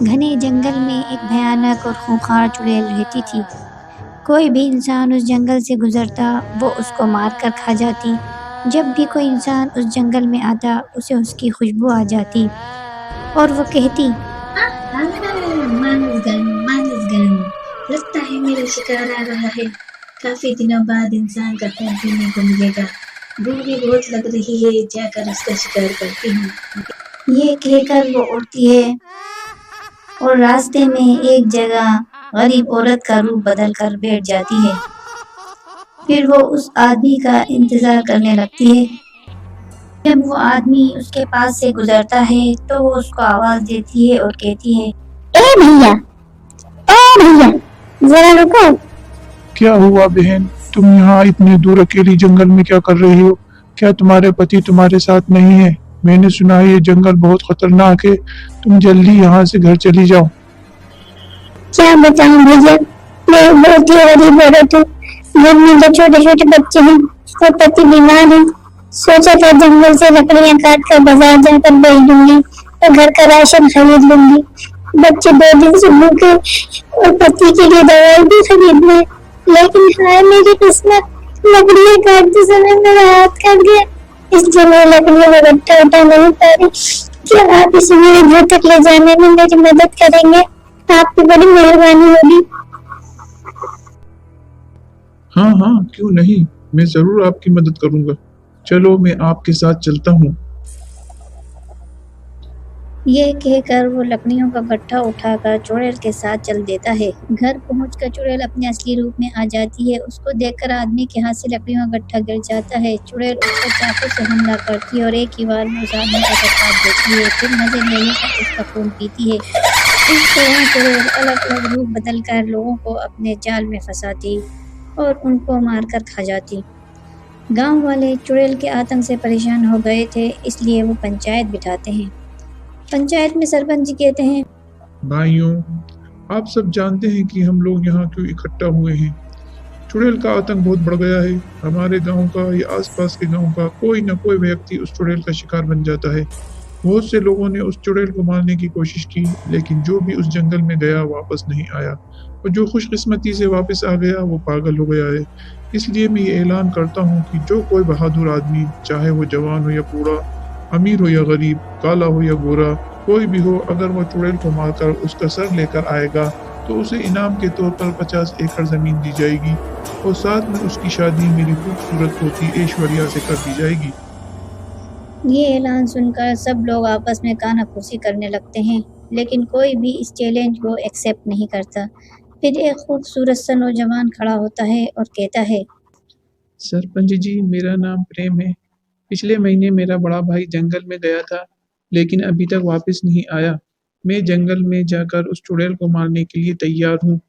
घने जंगल में एक भयानक और खूंखार चुड़ैल रहती थी। कोई भी इंसान उस जंगल से गुजरता, वो उसको मारकर खा जाती। जब भी कोई इंसान उस जंगल में आता, उसे उसकी खुशबू आ जाती और वो कहती, हाँ, मानसगण, लगता है मेरा शिकार आ रहा है। काफी दिनों बाद इंसान का खून पीने को मिलेगा। भूख भी बहुत लग रही है, जाकर उसका शिकार करती हूँ। ये कहकर वो उड़ती है और रास्ते में एक जगह गरीब औरत का रूप बदल कर बैठ जाती है। फिर वो उस आदमी का इंतजार करने लगती है। जब वो आदमी उसके पास से गुजरता है तो वो उसको आवाज देती है और कहती है, ए भैया, ए भैया, जरा रुको। क्या हुआ बहन? तुम यहाँ इतने दूर अकेली जंगल में क्या कर रही हो? क्या तुम्हारे पति तुम्हारे साथ नहीं है? मैंने सुना है ये जंगल बहुत खतरनाक है। तुम जल्दी यहाँ से घर चली जाओ। क्या बताऊं भैया, मैं बहुत ही गरीब औरत हूँ। घर में जो छोटे छोटे बच्चे हैं और पति बीमार है। सोचा था जंगल से लकड़ियाँ काट कर बाजार जाकर बेच दूंगी और घर का राशन खरीद लूंगी। बच्चे 2 दिन से भूखे और पति के लिए दवाई भी खरीदना है। लेकिन हाय मेरी किस्मत, लकड़ियाँ काटते समय मेरा हाथ कट गया, इसलिए मैं लकड़ियों का गट्ठा उठा नहीं पा रही। क्या आप इसे मेरे घर तक ले जाने में मेरी मदद करेंगे? आपकी बड़ी मेहरबानी होगी। हाँ हाँ, क्यों नहीं, मैं जरूर आपकी मदद करूंगा। चलो मैं आपके साथ चलता हूँ। ये कहकर वो लकड़ियों का गट्ठा उठाकर चुड़ैल के साथ चल देता है। घर पहुंचकर चुड़ैल अपने असली रूप में आ जाती है। उसको देखकर आदमी के हाथ से लकड़ियों का गट्ठा गिर जाता है। चुड़ैल उस पर चाकू से हमला करती है और एक ही बार में उस आदमी का सर काट देती है। फिर मजे लेने का उसका खून पीती है। इस तरह चुड़ैल अलग अलग रूप बदलकर लोगों को अपने जाल में फंसाती और उनको मारकर खा जाती। गांव वाले चुड़ैल के आतंक से परेशान हो गए थे, इसलिए वो पंचायत बिठाते हैं। पंचायत में सरपंच जी कहते हैं, भाइयों, आप सब जानते हैं कि हम लोग यहाँ क्यों इकट्ठा हुए हैं। चुड़ैल का आतंक बहुत बढ़ गया है। हमारे गांव का या आसपास के गांव का कोई न कोई व्यक्ति उस चुड़ैल का शिकार बन जाता है। बहुत से लोगों ने उस चुड़ैल को मारने की कोशिश की, लेकिन जो भी उस जंगल में गया वापस नहीं आया, और जो खुशकिस्मती से वापस आ गया वो पागल हो गया है। इसलिए मैं ये ऐलान करता हूँ कि जो कोई बहादुर आदमी, चाहे वो जवान हो या बूढ़ा, अमीर हो या गरीब, काला हो या गोरा, कोई भी हो, अगर वो चुड़ैल को मारकर उसका सर लेकर आएगा तो उसे इनाम के तौर पर 50 एकड़ जमीन दी जाएगी और साथ में उसकी शादी मेरी खूबसूरत होती ऐश्वर्या से कर दी जाएगी। ये ऐलान सुनकर सब लोग आपस में कानाफूसी करने लगते हैं, लेकिन कोई भी इस चैलेंज को एक्सेप्ट नहीं करता। फिर एक खूबसूरत सा नौजवान खड़ा होता है और कहता है, सरपंच जी, मेरा नाम प्रेम है। पिछले महीने मेरा बड़ा भाई जंगल में गया था, लेकिन अभी तक वापस नहीं आया। मैं जंगल में जाकर उस चुड़ैल को मारने के लिए तैयार हूँ।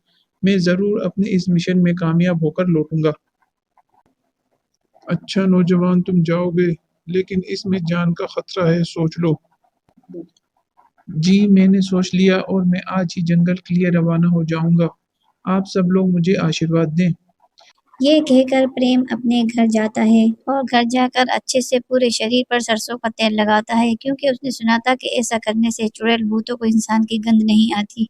मैं जरूर अपने इस मिशन में कामयाब होकर लौटूंगा। अच्छा नौजवान, तुम जाओगे, लेकिन इसमें जान का खतरा है, सोच लो। जी मैंने सोच लिया और मैं आज ही जंगल के लिए रवाना हो जाऊंगा। आप सब लोग मुझे आशीर्वाद दें। ये कहकर प्रेम अपने घर जाता है और घर जाकर अच्छे से पूरे शरीर पर सरसों का तेल लगाता है, क्योंकि उसने सुना था कि ऐसा करने से चुड़ैल भूतों को इंसान की गंध नहीं आती।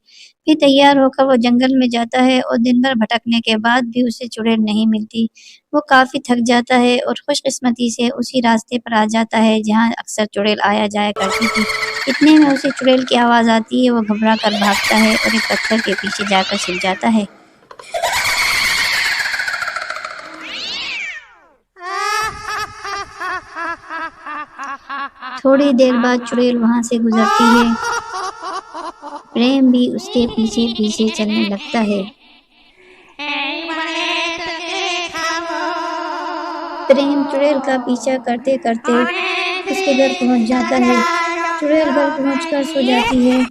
फिर तैयार होकर वो जंगल में जाता है और दिन भर भटकने के बाद भी उसे चुड़ैल नहीं मिलती। वो काफी थक जाता है और खुशकिस्मती से उसी रास्ते पर आ जाता है जहाँ अक्सर चुड़ैल आया जाया करती थी। इतने में उसे चुड़ैल की आवाज आती है। वो घबरा कर भागता है और एक पत्थर के पीछे जाकर छिप जाता है। थोड़ी देर बाद चुड़ैल वहां से गुजरती है। प्रेम भी उसके पीछे पीछे चलने लगता है। प्रेम चुड़ैल का पीछा करते करते उसके घर पहुंच जाता है। चुड़ैल घर पहुंचकर सो जाती है।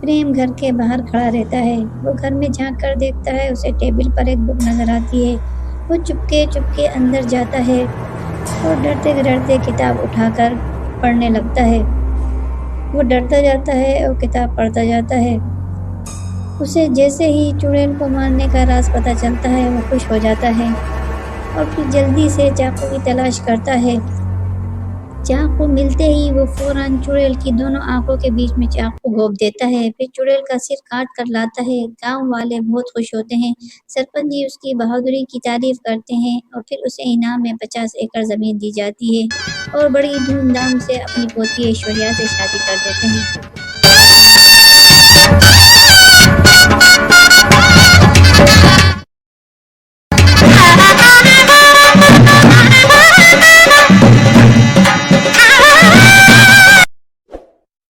प्रेम घर के बाहर खड़ा रहता है। वो घर में झांक कर देखता है, उसे टेबल पर एक बुक नजर आती है। वो चुपके चुपके अंदर जाता है और डरते डरते किताब उठाकर पढ़ने लगता है। वो डरता जाता है और किताब पढ़ता जाता है। उसे जैसे ही चुड़ैल को मारने का राज पता चलता है, वो खुश हो जाता है और फिर जल्दी से चाकू की तलाश करता है। चाकू मिलते ही वो फौरन चुड़ैल की दोनों आंखों के बीच में चाकू घोंप देता है, फिर चुड़ैल का सिर काट कर लाता है। गांव वाले बहुत खुश होते हैं। सरपंच जी उसकी बहादुरी की तारीफ करते हैं और फिर उसे इनाम में 50 एकड़ जमीन दी जाती है और बड़ी धूमधाम से अपनी पोती ऐश्वर्या से शादी कर देते हैं।